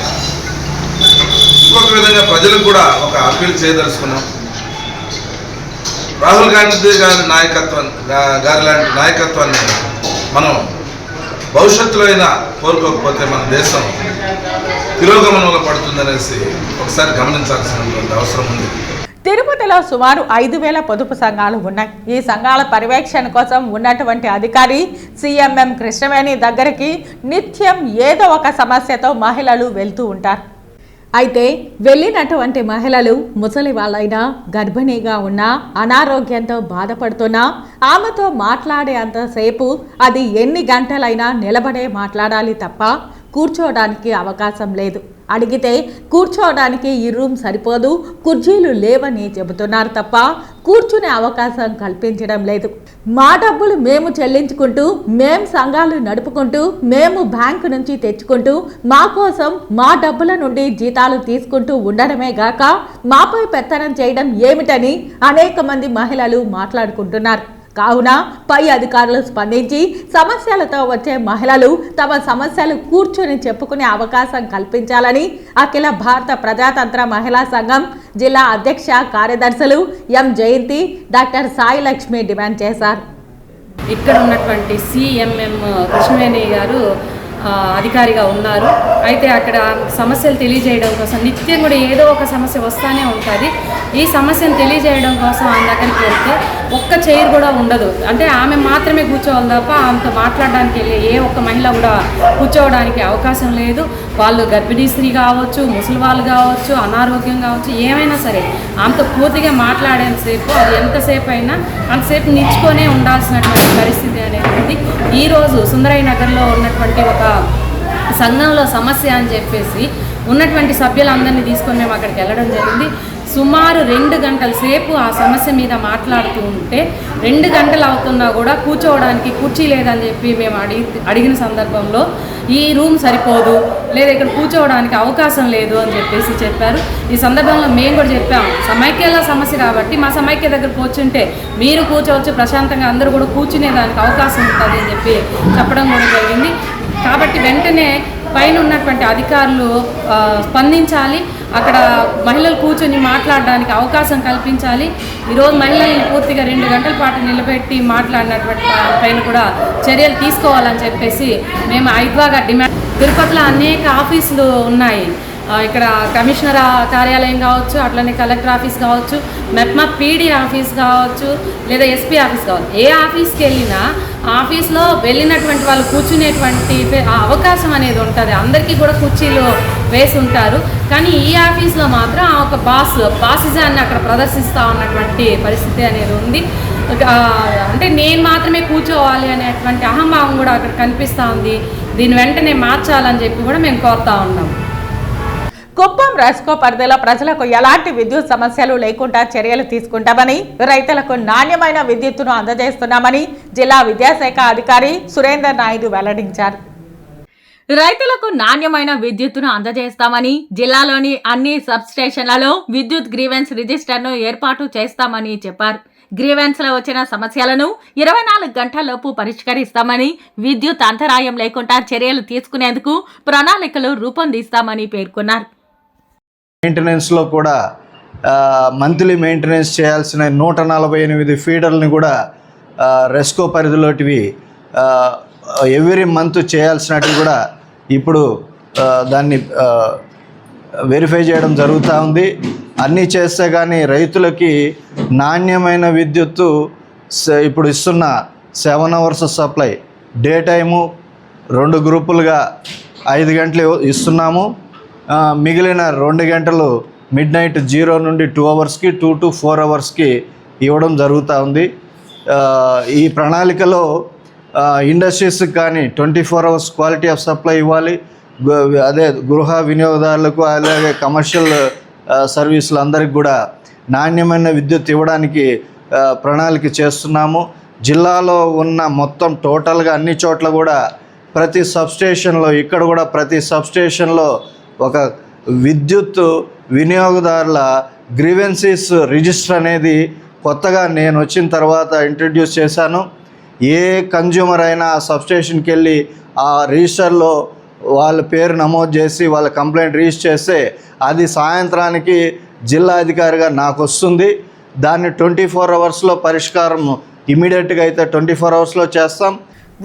ఇంకొక విధంగా ప్రజలకు కూడా ఒక అప్పీల్ చేయదలుచుకున్నాం. రాహుల్ గాంధీ గారి లాంటి నాయకత్వాన్ని మనం భవిష్యత్తులో అయినా కోరుకోకపోతే మన దేశం తిరోగమనంలో పడుతుందనేసి ఒకసారి గమనించాల్సినటువంటి అవసరం ఉంది.
తిరుపతిలో సుమారు 5,000 పొదుపు సంఘాలు ఉన్నాయి. ఈ సంఘాల పర్యవేక్షణ కోసం ఉన్నటువంటి అధికారి సిఎంఎం కృష్ణవేణి దగ్గరికి నిత్యం ఏదో ఒక సమస్యతో మహిళలు వెళ్తూ ఉంటారు. అయితే వెళ్ళినటువంటి మహిళలు ముసలి వాళ్ళైనా, గర్భిణీగా ఉన్నా, అనారోగ్యంతో బాధపడుతున్నా ఆమెతో మాట్లాడేంతసేపు అది ఎన్ని గంటలైనా నిలబడే మాట్లాడాలి తప్ప కూర్చోవడానికి అవకాశం లేదు. అడిగితే కూర్చోవడానికి ఈ రూమ్ సరిపోదు, కుర్చీలు లేవని చెబుతున్నారు తప్ప కూర్చునే అవకాశం కల్పించడం లేదు. మా డబ్బులు మేము చెల్లించుకుంటూ, మేము సంఘాలు నడుపుకుంటూ, మేము బ్యాంకు నుంచి తెచ్చుకుంటూ, మా కోసం మా డబ్బుల నుండి జీతాలు తీసుకుంటూ ఉండడమే గాక మాపై పెత్తనం చేయడం ఏమిటని అనేక మంది మహిళలు మాట్లాడుకుంటున్నారు. కావున పై అధికారులు స్పందించి సమస్యలతో వచ్చే మహిళలు తమ సమస్యలు కూర్చొని చెప్పుకునే అవకాశం కల్పించాలని అఖిల భారత ప్రజాతంత్ర మహిళా సంఘం జిల్లా అధ్యక్ష కార్యదర్శులు ఎం జయంతి, డాక్టర్ సాయి లక్ష్మి డిమాండ్ చేశారు.
ఇక్కడ ఉన్నటువంటి సిఎంఎం కృష్ణవేణి గారు అధికారిగా ఉన్నారు. అయితే అక్కడ సమస్యలు తెలియజేయడం కోసం నిత్యం కూడా ఏదో ఒక సమస్య వస్తూనే ఉంటుంది. ఈ సమస్యను తెలియజేయడం కోసం ఆమె దగ్గరికి వెళ్తే ఒక్క చైర్ కూడా ఉండదు. అంటే ఆమె మాత్రమే కూర్చోవాలి తప్ప ఆమెతో మాట్లాడడానికి వెళ్ళే ఏ ఒక్క మహిళ కూడా కూర్చోవడానికి అవకాశం లేదు. వాళ్ళు గర్భిణీ స్త్రీ కావచ్చు, ముసలి వాళ్ళు కావచ్చు, అనారోగ్యం కావచ్చు, ఏమైనా సరే ఆమెతో పూర్తిగా మాట్లాడేంతసేపు అది ఎంతసేపు అయినా అంతసేపు నిల్చుకొనే ఉండాల్సినటువంటి పరిస్థితి అనేది ఉంది. ఈరోజు సుందరయ్య నగర్లో ఉన్నటువంటి ఒక సంఘంలో సమస్య అని చెప్పేసి ఉన్నటువంటి సభ్యులందరినీ తీసుకొని మేము అక్కడికి వెళ్ళడం జరిగింది. సుమారు 2 గంటల సేపు ఆ సమస్య మీద మాట్లాడుతూ ఉంటే 2 గంటలు అవుతున్నా కూడా కూర్చోవడానికి కుర్చీ లేదని చెప్పి మేము అడిగిన సందర్భంలో ఈ రూమ్ సరిపోదు, లేదా ఇక్కడ కూర్చోవడానికి అవకాశం లేదు అని చెప్పేసి చెప్పారు. ఈ సందర్భంలో మేము కూడా చెప్పాము, సమైక్యల సమస్య కాబట్టి మా సమైక్య దగ్గర కూర్చుంటే మీరు కూర్చోవచ్చు, ప్రశాంతంగా అందరూ కూడా కూర్చునేదానికి అవకాశం ఉంటుంది అని చెప్పి చెప్పడం కూడా జరిగింది. కాబట్టి వెంటనే పైన ఉన్నటువంటి అధికారులు స్పందించాలి, అక్కడ మహిళలు కూర్చొని మాట్లాడడానికి అవకాశం కల్పించాలి. ఈరోజు మహిళల్ని పూర్తిగా 2 గంటల పాటు నిలబెట్టి మాట్లాడినటువంటి పైన కూడా చర్యలు తీసుకోవాలని చెప్పేసి మేము ఐద్వాగా డిమాండ్. తిరుపతిలో అనేక ఆఫీసులు ఉన్నాయి. ఇక్కడ కమిషనర్ కార్యాలయం కావచ్చు, అట్లనే కలెక్టర్ ఆఫీస్ కావచ్చు, మెప్మా పీడీ ఆఫీస్ కావచ్చు, లేదా ఎస్పీ ఆఫీస్ కావచ్చు. ఏ ఆఫీస్కి వెళ్ళినా ఆఫీస్లో వెళ్ళినటువంటి వాళ్ళు కూర్చునేటువంటి అవకాశం అనేది ఉంటుంది. అందరికీ కూడా కుర్చీలు వేసి ఉంటారు. కానీ ఈ ఆఫీస్లో మాత్రం ఒక బాసిజాన్ని అక్కడ ప్రదర్శిస్తూ ఉన్నటువంటి పరిస్థితి అనేది ఉంది. అంటే నేను మాత్రమే కూర్చోవాలి అనేటువంటి అహంభావం కూడా అక్కడ కనిపిస్తూ ఉంది. దీన్ని వెంటనే మార్చాలని చెప్పి కూడా మేము కోరుతా ఉన్నాం.
కుప్పం రెస్కో పరిధిలో ప్రజలకు ఎలాంటి విద్యుత్ సమస్యలు లేకుండా చర్యలు తీసుకుంటామని, రైతులకు నాణ్యమైన విద్యుత్తును అందజేస్తున్నామని జిల్లా విద్యాశాఖ అధికారి సురేందర్ నాయుడు వెల్లడించారు. రైతులకు నాణ్యమైన విద్యుత్తును అందజేస్తామని, జిల్లాలోని అన్ని సబ్ స్టేషన్లలో విద్యుత్ గ్రీవెన్స్ రిజిస్టర్ను ఏర్పాటు చేస్తామని చెప్పారు. గ్రీవెన్స్లో వచ్చిన సమస్యలను 24 గంటల్లోపు పరిష్కరిస్తామని, విద్యుత్ అంతరాయం లేకుండా చర్యలు తీసుకునేందుకు ప్రణాళికలు రూపొందిస్తామని పేర్కొన్నారు.
మెయింటెనెన్స్లో కూడా మంత్లీ మెయింటెనెన్స్ చేయాల్సిన 148 ఫీడర్లని కూడా రెస్కో పరిధిలోటివి ఎవ్రీ మంత్ చేయాల్సినట్టు కూడా ఇప్పుడు దాన్ని వెరిఫై చేయడం జరుగుతూ ఉంది. అన్నీ చేస్తే కానీ రైతులకి నాణ్యమైన విద్యుత్తు ఇప్పుడు ఇస్తున్న 7 hours సప్లై, డే టైము 2 గ్రూపులుగా 5 గంటలు ఇస్తున్నాము. మిగిలిన 2 గంటలు మిడ్ నైట్ 0 నుండి 2 hours-కి, 2 to 4 hours-కి ఇవ్వడం జరుగుతూ ఉంది. ఈ ప్రణాళికలో ఇండస్ట్రీస్కి కానీ 24 hours క్వాలిటీ ఆఫ్ సప్లై ఇవ్వాలి. అదే గృహ వినియోగదారులకు, అలాగే కమర్షియల్ సర్వీసులు అందరికి కూడా నాణ్యమైన విద్యుత్ ఇవ్వడానికి ప్రణాళిక చేస్తున్నాము. జిల్లాలో ఉన్న మొత్తం టోటల్గా అన్ని చోట్ల కూడా ప్రతి సబ్స్టేషన్లో, ఇక్కడ కూడా ప్రతి సబ్స్టేషన్లో ఒక విద్యుత్ వినియోగదారుల గ్రీవెన్సీస్ రిజిస్టర్ అనేది కొత్తగా నేను వచ్చిన తర్వాత ఇంట్రడ్యూస్ చేశాను. ఏ కన్జ్యూమర్ అయినా ఆ సబ్స్టేషన్కి వెళ్ళి ఆ రిజిస్టర్లో వాళ్ళ పేరు నమోదు చేసి వాళ్ళ కంప్లైంట్ రిజిస్టర్ చేస్తే అది సాయంత్రానికి జిల్లా అధికారిగా నాకు వస్తుంది. దాన్ని 24 hours-లో పరిష్కారం ఇమీడియట్గా అయితే 24 hours-లో చేస్తాం.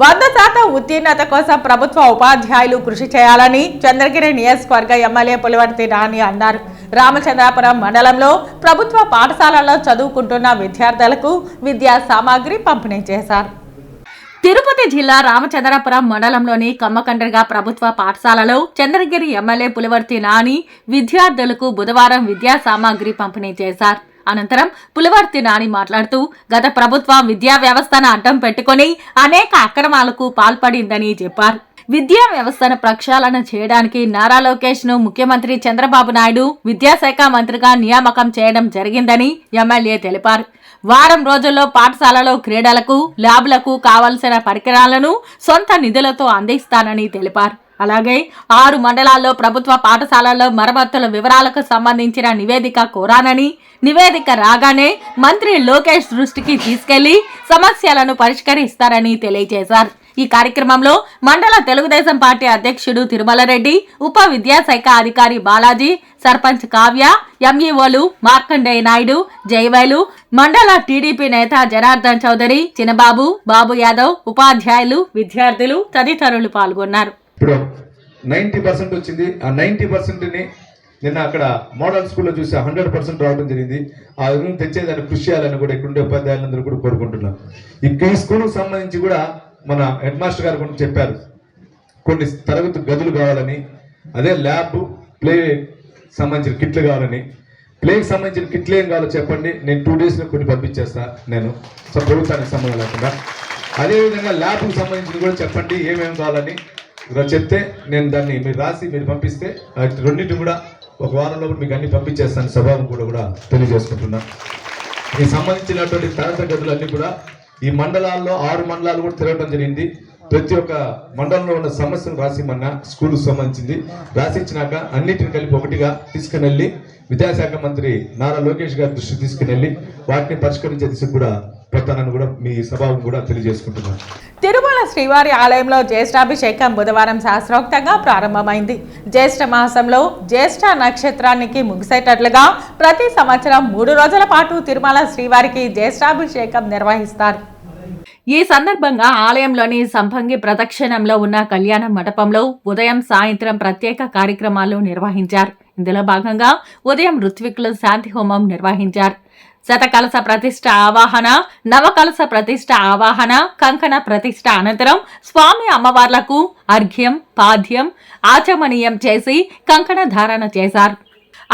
100% ఉత్తీర్ణత కోసం ప్రభుత్వ ఉపాధ్యాయులు కృషి చేయాలని చంద్రగిరి నియోజకవర్గ ఎమ్మెల్యే పులివర్తి నాని అన్నారు. రామచంద్రాపురం మండలంలో ప్రభుత్వ పాఠశాలల్లో చదువుకుంటున్న విద్యార్థులకు విద్యా సామాగ్రి పంపిణీ చేశారు. తిరుపతి జిల్లా రామచంద్రాపురం మండలంలోని కమ్మకండ్రిగా ప్రభుత్వ పాఠశాలలో చంద్రగిరి ఎమ్మెల్యే పులివర్తి నాని విద్యార్థులకు బుధవారం విద్యా సామాగ్రి పంపిణీ చేశారు. అనంతరం పులివర్తి నాని మాట్లాడుతూ గత ప్రభుత్వం విద్యా వ్యవస్థను అడ్డం పెట్టుకుని అనేక అక్రమాలకు పాల్పడిందని చెప్పారు. విద్యా వ్యవస్థను ప్రక్షాళన చేయడానికి నారా లోకేష్ ను ముఖ్యమంత్రి చంద్రబాబు నాయుడు విద్యాశాఖ మంత్రిగా నియామకం చేయడం జరిగిందని ఎమ్మెల్యే తెలిపారు. వారం రోజుల్లో పాఠశాలలో క్రీడలకు, ల్యాబ్లకు కావలసిన పరికరాలను సొంత నిధులతో అందిస్తానని తెలిపారు. అలాగే 6 మండలాల్లో ప్రభుత్వ పాఠశాలల్లో మరమ్మతుల వివరాలకు సంబంధించిన నివేదిక కోరానని, నివేదిక రాగానే మంత్రి లోకేష్ దృష్టికి తీసుకెళ్లి సమస్యలను పరిష్కరిస్తారని తెలియజేశారు. ఈ కార్యక్రమంలో మండల తెలుగుదేశం పార్టీ అధ్యక్షుడు తిరుమల రెడ్డి, ఉప విద్యాశాఖ అధికారి బాలాజీ, సర్పంచ్ కావ్య, ఎంఈఓలు మార్కండేయ నాయుడు, జయవేలు, మండల టీడీపీ నేత జనార్దన్ చౌదరి, చిన్నబాబు, బాబు యాదవ్, ఉపాధ్యాయులు, విద్యార్థులు తదితరులు పాల్గొన్నారు.
ఇప్పుడు 90% వచ్చింది. ఆ 90%ని నిన్న అక్కడ మోడల్ స్కూల్లో చూసి 100% రావడం జరిగింది. ఆ విధంగా తెచ్చేదాన్ని కృషి చేయాలని కూడా ఇక్కడ ఉండే ఉపాధ్యాయులందరూ కూడా కోరుకుంటున్నాం. ఈ స్కూల్కి సంబంధించి కూడా మన హెడ్ మాస్టర్ గారు కూడా చెప్పారు, కొన్ని తరగతి గదులు కావాలని, అదే ల్యాబ్, ప్లే సంబంధించిన కిట్లు కావాలని. ప్లేకి సంబంధించిన కిట్లు ఏం కావాలో చెప్పండి, నేను 2 డేస్లో కొన్ని పంపించేస్తా నేను ప్రభుత్వానికి సంబంధం లేకుండా. అదేవిధంగా ల్యాబ్కి సంబంధించిన కూడా చెప్పండి ఏమేమి కావాలని చెప్తే నేను దాన్ని మీరు రాసి మీరు పంపిస్తే రెండింటి కూడా ఒక వారంలో మీకు అన్ని పంపించేస్తాను స్వభావం కూడా తెలియజేసుకుంటున్నాను. ఈ సంబంధించినటువంటి తరగతి గదులన్నీ కూడా ఈ మండలాల్లో 6 మండలాలు కూడా తిరగడం జరిగింది. ప్రతి ఒక్క మండలంలో ఉన్న సమస్యను రాసిమన్నా స్కూల్కి సంబంధించింది రాసిచ్చినాక అన్నిటిని కలిపి ఒకటిగా తీసుకుని వెళ్ళి విద్యాశాఖ మంత్రి నారా లోకేష్ గారి దృష్టికి తీసుకుని వెళ్ళి వాటిని పరిష్కరించే దిశకు కూడా ప్రతానాన్ని కూడా మీ స్వభావం కూడా తెలియజేసుకుంటున్నాను.
తిరుమల శ్రీవారి ఆలయంలో జ్యేష్ఠాభిషేకం బుధవారం శాస్త్రోక్తంగా ప్రారంభమైంది. జ్యేష్ఠ మాసంలో జ్యేష్ఠ నక్షత్రానికి ముగిసేటట్లుగా ప్రతి సంవత్సరం 3 రోజుల పాటు తిరుమల శ్రీవారికి జ్యేష్ఠాభిషేకం నిర్వహిస్తారు. ఈ సందర్భంగా ఆలయంలోని సంపంగి ప్రదక్షిణంలో ఉన్న కళ్యాణ మండపంలో ఉదయం సాయంత్రం ప్రత్యేక కార్యక్రమాలు నిర్వహించారు. ఇందులో భాగంగా ఉదయం ఋత్వికులు శాంతి హోమం నిర్వహించారు. శతకలశ ప్రతిష్ఠ ఆవాహన, నవకలశ ప్రతిష్ఠ ఆవాహన, కంకణ ప్రతిష్ఠ అనంతరం స్వామి అమ్మవార్లకు అర్ఘ్యం, పాద్యం, ఆచమనీయం చేసి కంకణ ధారణ చేశారు.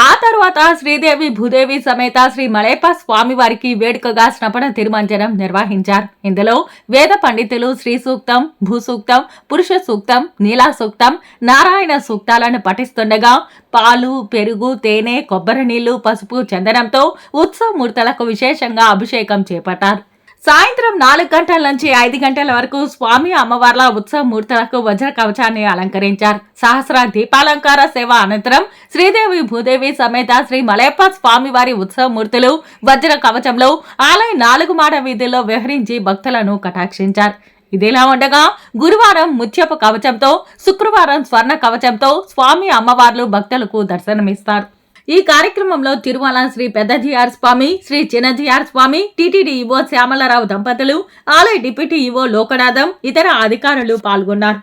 ఆ తరువాత శ్రీదేవి భూదేవి సమేత శ్రీ మలయప్ప స్వామివారికి వేడుకగా స్నపన తిరుమంజనం నిర్వహించారు. ఇందులో వేద పండితులు శ్రీ సూక్తం, భూసూక్తం, పురుష సూక్తం, నీలా సూక్తం, నారాయణ సూక్తాలను పఠిస్తుండగా పాలు, పెరుగు, తేనె, కొబ్బరి నీళ్లు, పసుపు, చందనంతో ఉత్సవమూర్తులకు విశేషంగా అభిషేకం చేపట్టారు. సాయంత్రం 4 గంటల నుంచి 5 గంటల వరకు స్వామి అమ్మవార్ల ఉత్సవమూర్తులకు వజ్ర కవచాన్ని అలంకరించారు. సహస్ర దీపాలంకార సేవ అనంతరం శ్రీదేవి భూదేవి సమేత శ్రీ మలయప్ప స్వామివారి ఉత్సవమూర్తులు వజ్ర కవచంలో ఆలయ 4 మాడ వీధుల్లో విహరించి భక్తులను కటాక్షించారు. ఇదిలా ఉండగా గురువారం ముత్యపు కవచంతో, శుక్రవారం స్వర్ణ కవచంతో స్వామి అమ్మవార్లు భక్తులకు దర్శనమిస్తారు. ఈ కార్యక్రమంలో తిరుమల శ్రీ పెద్దజిఆర్ స్వామి, శ్రీ చిన్నజిఆర్ స్వామి, టీటీడీ ఈవో శ్యామలరావు దంపతులు, ఆలయ డిప్యూటీ ఈవో లోకనాథం, ఇతర అధికారులు పాల్గొన్నారు.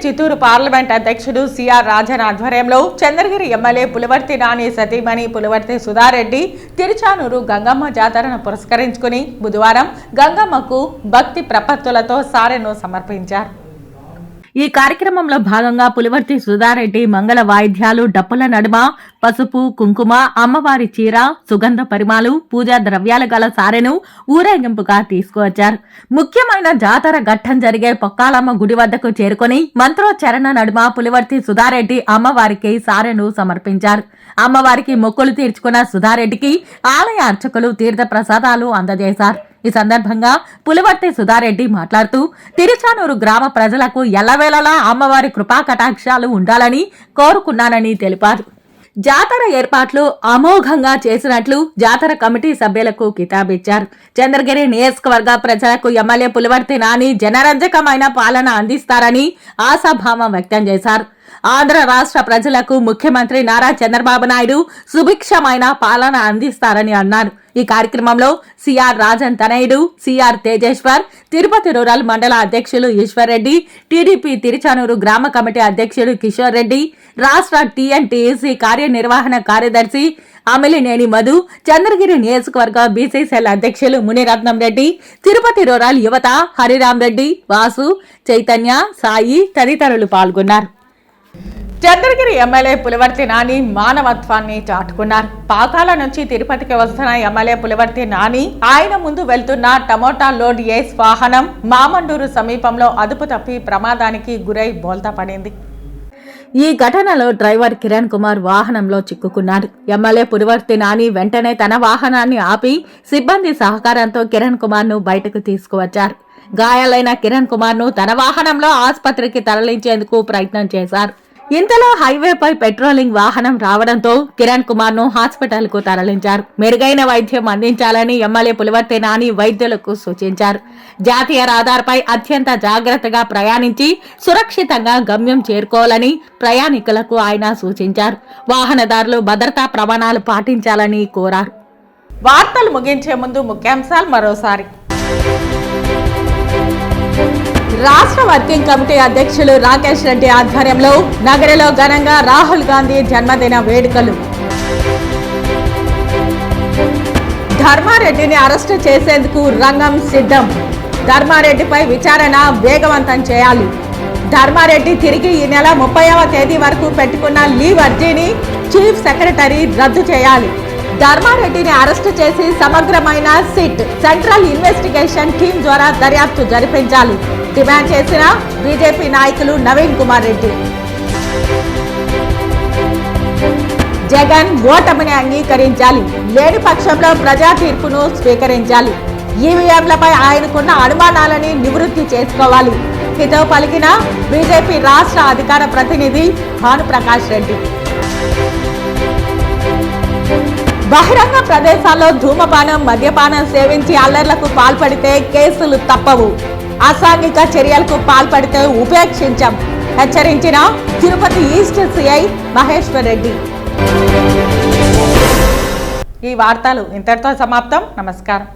చిత్తూరు పార్లమెంట్ అధ్యక్షుడు సిఆర్ రాజన్ ఆధ్వర్యంలో చంద్రగిరి ఎమ్మెల్యే పులివర్తి నాని సతీమణి పులివర్తి సుధారెడ్డి తిరుచానూరు గంగమ్మ జాతరను పురస్కరించుకుని బుధవారం గంగమ్మకు భక్తి ప్రపత్తులతో సారెను సమర్పించారు. ఈ కార్యక్రమంలో భాగంగా పులివర్తి సుధారెడ్డి మంగళ వాయిద్యాలు, డప్పుల నడుమ పసుపు, కుంకుమ, అమ్మవారి చీర, సుగంధ పరిమాలు, పూజా ద్రవ్యాలు గల సారెను ఊరేగింపుగా తీసుకువచ్చారు. ముఖ్యమైన జాతర ఘట్టం జరిగే పొక్కాలమ్మ గుడి వద్దకు చేరుకుని మంత్రోచ్చరణ నడుమ పులివర్తి సుధారెడ్డి అమ్మవారికి సారెను సమర్పించారు. అమ్మవారికి మొక్కులు తీర్చుకున్న సుధారెడ్డికి ఆలయ అర్చకులు తీర్థ ప్రసాదాలు అందజేశారు. ఈ సందర్భంగా పులివర్తి సుధారెడ్డి మాట్లాడుతూ తిరుచానూరు గ్రామ ప్రజలకు ఎల్లవేళలా అమ్మవారి కృపా కటాక్షాలు ఉండాలని కోరుకున్నానని తెలిపారు. జాతర ఏర్పాట్లు అమోఘంగా చేసినట్లు జాతర కమిటీ సభ్యులకు కితాబిచ్చారు. చంద్రగిరి నియోజకవర్గ ప్రజలకు ఎమ్మెల్యే పులివర్తి నాని జనరంజకమైన పాలన అందిస్తారని ఆశాభావం వ్యక్తం చేశారు. ఆంధ్ర రాష్ట్ర ప్రజలకు ముఖ్యమంత్రి నారా చంద్రబాబు నాయుడు సుభిక్షమైన పాలన అందిస్తారని అన్నారు. ఈ కార్యక్రమంలో సిఆర్ రాజన్ తనయుడు సిఆర్ తేజేశ్వర్, తిరుపతి రూరల్ మండల అధ్యక్షులు ఈశ్వర్ రెడ్డి, టీడీపీ తిరుచానూరు గ్రామ కమిటీ అధ్యక్షుడు కిషోర్ రెడ్డి, రాష్ట్ర టీఎన్టీసీ కార్యనిర్వహణ కార్యదర్శి అమిలినేని మధు, చంద్రగిరి నియోజకవర్గ బీసీసీఎల్ అధ్యక్షులు మునిరత్నం రెడ్డి, తిరుపతి రూరల్ యువత హరిరామ్ రెడ్డి, వాసు, చైతన్య, సాయి తదితరులు పాల్గొన్నారు. చంద్రగిరి ఎమ్మెల్యే పులివర్తి నాని మానవత్వాన్ని చాటుకున్నారు. పాకాల నుంచి తిరుపతికి వస్తున్న ఎమ్మెల్యే పులివర్తి నాని ఆయన ముందు వెళ్తున్న టమోటా లోడ్ ఏస్ వాహనం మామండూరు సమీపంలో అదుపు తప్పి ప్రమాదానికి గురై బోల్తా పడింది. ఈ ఘటనలో డ్రైవర్ కిరణ్ కుమార్ వాహనంలో చిక్కుకున్నాడు. ఎమ్మెల్యే పులివర్తి నాని వెంటనే తన వాహనాన్ని ఆపి సిబ్బంది సహకారంతో కిరణ్ కుమార్ ను బయటకు తీసుకువచ్చారు. గాయాలైన కిరణ్ కుమార్ ను తన వాహనంలో ఆసుపత్రికి తరలించేందుకు ప్రయత్నం చేశారు. ఇంతలో హైవేపై పెట్రోలింగ్ వాహనం రావడంతో కిరణ్ కుమార్ ను హాస్పిటల్ కు తరలించారు. మెరుగైన వైద్యం అందించాలని ఎమ్మెల్యే పులివర్తి నాని వైద్యులకు సూచించారు. జాతీయ రహదారిపై అత్యంత జాగ్రత్తగా ప్రయాణించి సురక్షితంగా గమ్యం చేరుకోవాలని ప్రయాణికులకు ఆయన సూచించారు. వాహనదారులు భద్రతా ప్రమాణాలు పాటించాలని కోరారు. వార్తలు ముగించే ముందు ముఖ్యాంశాలు మరోసారి. రాష్ట్ర వర్కింగ్ కమిటీ అధ్యక్షులు రాకేష్ రెడ్డి ఆధ్వర్యంలో నగరంలో ఘనంగా రాహుల్ గాంధీ జన్మదిన వేడుకలు. ధర్మారెడ్డిని అరెస్టు చేసేందుకు రంగం సిద్ధం. ధర్మారెడ్డిపై విచారణ వేగవంతం చేయాలి. ధర్మారెడ్డి తిరిగి ఈ నెల 30వ తేదీ వరకు పెట్టుకున్న లీవ్ అర్జీని చీఫ్ సెక్రటరీ రద్దు చేయాలి. ధర్మారెడ్డిని అరెస్టు చేసి సమగ్రమైన సిట్ సెంట్రల్ ఇన్వెస్టిగేషన్ టీం ద్వారా దర్యాప్తు జరిపించాలి డిమాండ్ చేసిన బీజేపీ నాయకులు నవీన్ కుమార్ రెడ్డి. జగన్ ఓటమిని అంగీకరించాలి. లేని పక్షంలో ప్రజా తీర్పును స్వీకరించాలి. ఈవీఎంలపై ఆయనకున్న అనుమానాలని నివృత్తి చేసుకోవాలి. హితవు పలికిన బీజేపీ రాష్ట్ర అధికార ప్రతినిధి భానుప్రకాష్ రెడ్డి. బహిరంగ ప్రదేశాల్లో ధూమపానం మద్యపానం సేవించి అల్లర్లకు పాల్పడితే కేసులు తప్పవు. అసాంఘిక చర్యలకు పాల్పడితే ఉపేక్షించాం హెచ్చరించిన తిరుపతి ఈస్ట్ సిఐ మహేశ్వర్ రెడ్డి. ఈ వార్తలు ఇంతటితో సమాప్తం. నమస్కారం.